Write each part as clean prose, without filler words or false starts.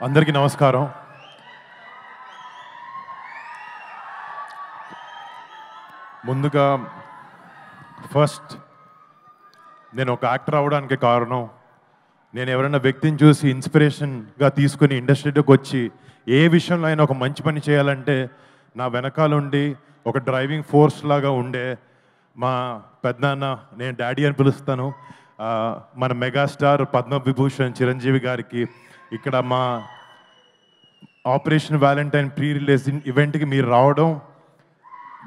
అందరికీ నమస్కారం. ముందుగా ఫస్ట్ నేను ఒక యాక్టర్ అవ్వడానికి కారణం నేను ఎవరైనా వ్యక్తిని చూసి ఇన్స్పిరేషన్గా తీసుకుని ఇండస్ట్రీలోకి వచ్చి ఏ విషయంలో అయినా ఒక మంచి పని చేయాలంటే నా వెనకాలండి ఒక డ్రైవింగ్ ఫోర్స్ లాగా ఉండే మా పెద్దనాన్న, నేను డాడీ అని పిలుస్తాను, మన మెగాస్టార్ పద్మవిభూషణ్ చిరంజీవి గారికి ఇక్కడ మా ఆపరేషన్ వ్యాలంటైన్ ప్రీ రిలీజ్ ఈవెంట్కి మీరు రావడం,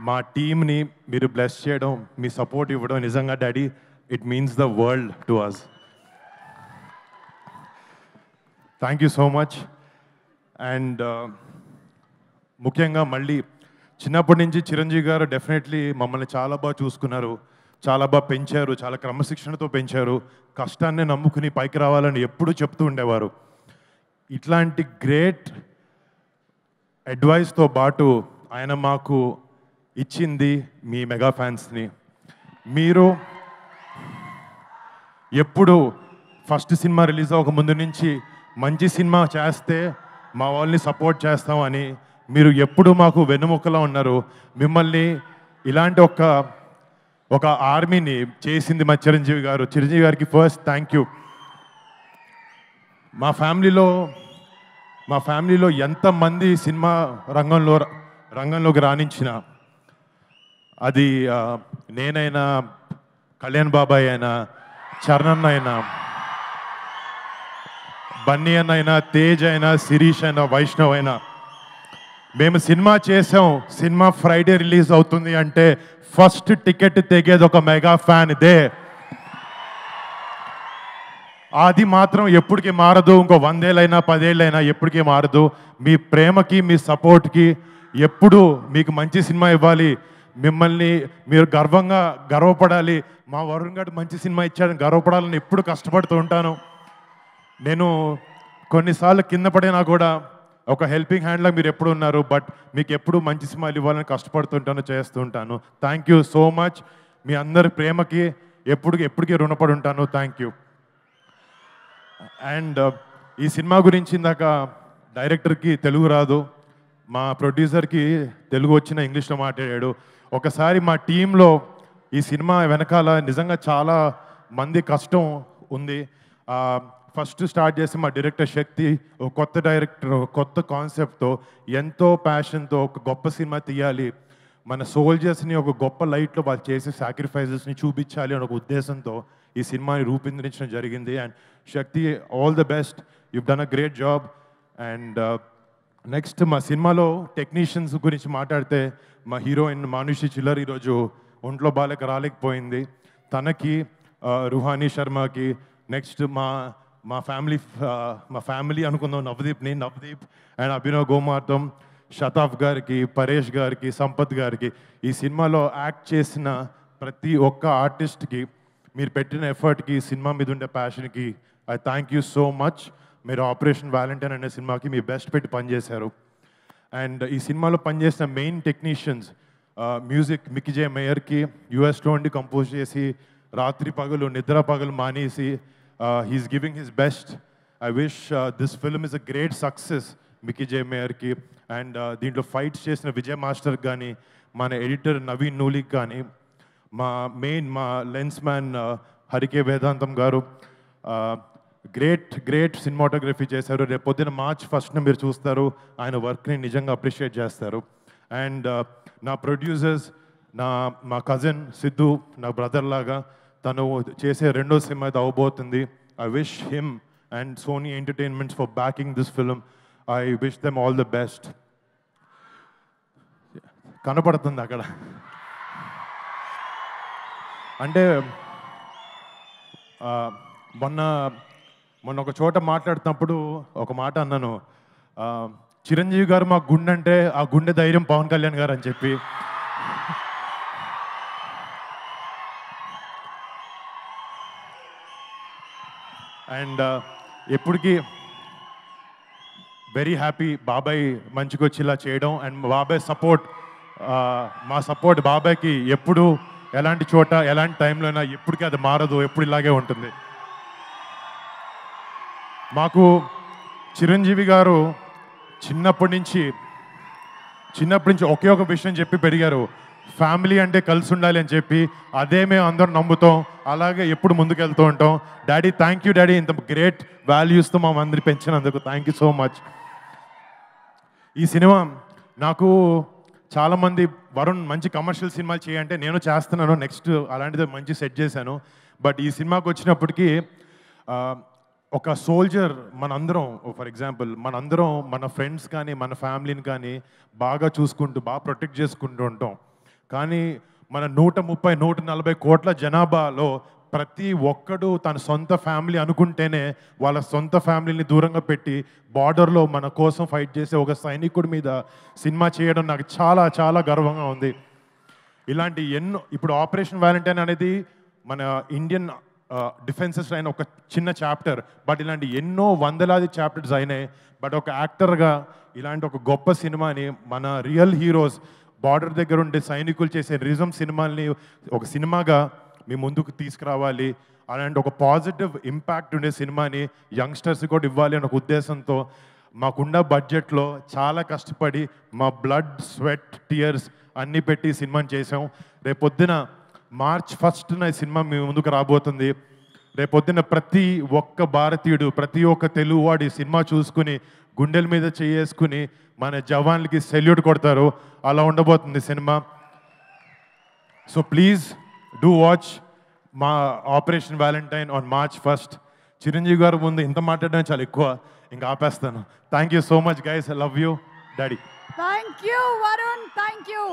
మా టీమ్ని మీరు బ్లెస్ చేయడం, మీ సపోర్ట్ ఇవ్వడం నిజంగా daddy it means the world to us. Thank you so much. And ముఖ్యంగా మళ్ళీ చిన్నప్పటి నుంచి చిరంజీవి గారు డెఫినెట్లీ మమ్మల్ని చాలా బాగా చూసుకున్నారు, చాలా బాగా పెంచారు, చాలా క్రమశిక్షణతో పెంచారు, కష్టాన్ని నమ్ముకుని పైకి రావాలని ఎప్పుడూ చెప్తూ ఉండేవారు. ఇట్లాంటి గ్రేట్ అడ్వైస్తో పాటు ఆయన మాకు ఇచ్చింది మీ మెగా ఫ్యాన్స్ని. మీరు ఎప్పుడు ఫస్ట్ సినిమా రిలీజ్ అవ్వక ముందు నుంచి మంచి సినిమా చేస్తే మా వాళ్ళని సపోర్ట్ చేస్తామని మీరు ఎప్పుడు మాకు వెన్నుముక్కలా ఉన్నారు. మిమ్మల్ని ఇలాంటి ఒక ఆర్మీని చేసింది మా చిరంజీవి గారు. చిరంజీవి గారికి ఫస్ట్ థ్యాంక్ యూ. మా ఫ్యామిలీలో ఎంతమంది సినిమా రంగంలోకి రాణించిన, అది నేనైనా, కళ్యాణ్ బాబాయ్ అయినా, చరణ్ అయినా, బన్నీ అన్న అయినా, తేజ్ అయినా, శిరీష్ అయినా, వైష్ణవ్ అయినా, మేము సినిమా చేసాం, సినిమా ఫ్రైడే రిలీజ్ అవుతుంది అంటే ఫస్ట్ టికెట్ తెగేది ఒక మెగా ఫ్యాన్ ఇదే. అది మాత్రం ఎప్పటికీ మారదు. ఇంకో 100 ఏళ్ళైనా 10 ఏళ్ళైనా ఎప్పటికీ మారదు. మీ ప్రేమకి, మీ సపోర్ట్కి ఎప్పుడు మీకు మంచి సినిమా ఇవ్వాలి, మిమ్మల్ని మీరు గర్వపడాలి, మా వరుణ్ గారు మంచి సినిమా ఇచ్చాడని గర్వపడాలని ఎప్పుడు కష్టపడుతూ ఉంటాను. నేను కొన్నిసార్లు కింద పడినా కూడా ఒక హెల్పింగ్ హ్యాండ్లా మీరు ఎప్పుడు ఉన్నారు. బట్ మీకు ఎప్పుడు మంచి సినిమాలు ఇవ్వాలని కష్టపడుతుంటాను, చేస్తూ ఉంటాను. Thank you so much. మీ అందరి ప్రేమకి ఎప్పటికీ రుణపడి ఉంటాను. Thank you. అండ్ ఈ సినిమా గురించి ఇందాక డైరెక్టర్కి తెలుగు రాదు, మా ప్రొడ్యూసర్కి తెలుగు వచ్చిన ఇంగ్లీష్లో మాట్లాడాడు. ఒకసారి మా టీంలో ఈ సినిమా వెనకాల నిజంగా చాలా మంది కష్టం ఉంది. ఫస్ట్ స్టార్ట్ చేసి మా డైరెక్టర్ శక్తి, ఒక కొత్త డైరెక్టర్, కొత్త కాన్సెప్ట్తో, ఎంతో ప్యాషన్తో ఒక గొప్ప సినిమా తీయాలి, మన సోల్జర్స్ని ఒక గొప్ప లైట్లో వాళ్ళు చేసే సాక్రిఫైజెస్ని చూపించాలి అనే ఒక ఉద్దేశంతో ఈ సినిమాని రూపొందించడం జరిగింది. And Shakti, all the best, you've done a great job. And next మా సినిమాలో టెక్నీషియన్స్ గురించి మాట్లాడితే, మా హీరోయిన్ మానుషి చిల్లర్ ఈరోజు ఒంట్లో బాలేక రాలేకపోయింది. తనకి, రుహానీ శర్మకి, నెక్స్ట్ మా ఫ్యామిలీ అనుకుందాం, నవదీప్ అండ్ అభినవ్ గోమార్తం, శతాఫ్ గారికి, పరేష్ గారికి, సంపత్ గారికి, ఈ సినిమాలో యాక్ట్ చేసిన ప్రతి ఒక్క ఆర్టిస్ట్కి మీరు పెట్టిన ఎఫర్ట్కి, సినిమా మీద ఉండే ప్యాషన్కి I thank you so much. మీరు ఆపరేషన్ వ్యాలంటైన్ అనే సినిమాకి మీ బెస్ట్ పెట్టి పనిచేశారు. అండ్ ఈ సినిమాలో పనిచేసిన main technicians, music Mickey J మేయర్కి, యుఎస్లో ఉండి కంపోజ్ చేసి రాత్రి పగలు నిద్ర పగలు మానేసి he's giving his best. I wish this film is a great success Mickey J మేయర్కి. అండ్ దీంట్లో ఫైట్స్ చేసిన విజయ్ మాస్టర్ కానీ, మన ఎడిటర్ నవీన్ నూలిక్ కానీ, మా లెన్స్ మ్యాన్ హరికే వేదాంతం గారు గ్రేట్ సినిమాటోగ్రఫీ చేశారు. రేపు పొద్దున March 1st మీరు చూస్తారు, ఆయన వర్క్ని నిజంగా అప్రిషియేట్ చేస్తారు. అండ్ నా ప్రొడ్యూసర్స్, మా కజిన్ సిద్ధు, నా బ్రదర్ లాగా, తను చేసే రెండో సినిమా అయితే అవబోతుంది. I wish him and Sony entertainments for backing this film. I wish them all the best. కనపడుతుంది అక్కడ అంటే మొన్న ఒక చోట మాట్లాడుతున్నప్పుడు ఒక మాట అన్నాను, చిరంజీవి గారు మా గుండె అంటే ఆ గుండె ధైర్యం పవన్ కళ్యాణ్ గారు అని చెప్పి. అండ్ ఎప్పటికీ వెరీ హ్యాపీ బాబాయ్ మంచిగా వచ్చి ఇలా చేయడం. అండ్ బాబాయ్ సపోర్ట్, మా సపోర్ట్ బాబాయ్కి ఎప్పుడు ఎలాంటి చోట ఎలాంటి టైంలో అయినా ఎప్పటికీ అది మారదు, ఎప్పుడు ఇలాగే ఉంటుంది. మాకు చిరంజీవి గారు చిన్నప్పటి నుంచి ఒకే ఒక విషయం చెప్పి పెరిగారు, ఫ్యామిలీ అంటే కలిసి ఉండాలి అని చెప్పి. అదే మేము అందరం నమ్ముతాం, అలాగే ఎప్పుడు ముందుకెళ్తూ ఉంటాం. డాడీ, థ్యాంక్ యూ డాడీ, ఇంత గ్రేట్ వాల్యూస్తో మా అందరి పెంచినందుకు థ్యాంక్ యూ సో మచ్. ఈ సినిమా నాకు చాలామంది వరుణ్ మంచి కమర్షియల్ సినిమాలు చేయంటే నేను చేస్తున్నాను, నెక్స్ట్ అలాంటిది మంచి సెట్ చేశాను. బట్ ఈ సినిమాకి వచ్చినప్పటికీ ఒక సోల్జర్ మనందరం, ఫర్ ఎగ్జాంపుల్ మనందరం మన ఫ్రెండ్స్ కానీ మన ఫ్యామిలీని కానీ బాగా చూసుకుంటూ బాగా ప్రొటెక్ట్ చేసుకుంటూ ఉంటాం. కానీ మన 130-140 కోట్ల జనాభాలో ప్రతి ఒక్కడు తన సొంత ఫ్యామిలీ అనుకుంటేనే వాళ్ళ సొంత ఫ్యామిలీని దూరంగా పెట్టి బార్డర్లో మన కోసం ఫైట్ చేసే ఒక సైనికుడి మీద సినిమా చేయడం నాకు చాలా చాలా గర్వంగా ఉంది. ఇలాంటి ఎన్నో, ఇప్పుడు ఆపరేషన్ వ్యాలంటైన్ అనేది మన ఇండియన్ డిఫెన్సెస్ అయిన ఒక చిన్న చాప్టర్, బట్ ఇలాంటి ఎన్నో వందలాది చాప్టర్స్ అయినాయి. బట్ ఒక యాక్టర్గా ఇలాంటి ఒక గొప్ప సినిమాని మన రియల్ హీరోస్ బార్డర్ దగ్గర ఉండే సైనికులు చేసే రిజం సినిమాల్ని ఒక సినిమాగా మీ ముందుకు తీసుకురావాలి, అలాంటి ఒక పాజిటివ్ ఇంపాక్ట్ ఉండే సినిమాని యంగ్స్టర్స్ కూడా ఇవ్వాలి అనే ఒక ఉద్దేశంతో మాకున్న బడ్జెట్లో చాలా కష్టపడి మా బ్లడ్, స్వెట్, టీయర్స్ అన్నీ పెట్టి సినిమాని చేసాం. రేపొద్దున March 1న ఈ సినిమా మీ ముందుకు రాబోతుంది. రేపొద్దున ప్రతి ఒక్క భారతీయుడు, ప్రతి ఒక్క తెలుగువాడు ఈ సినిమా చూసుకుని గుండెల మీద చేసుకుని మన జవాన్లకి సెల్యూట్ కొడతారు. అలా ఉండబోతుంది cinema. So please do watch మా operation valentine on March 1st. Chiranjeevi garu ముందు ఇంత మాట్లాడడం చాలా ఎక్కువ, ఇంకా ఆపేస్తాను. Thank you so much guys, I love you daddy. Thank you Varun, thank you.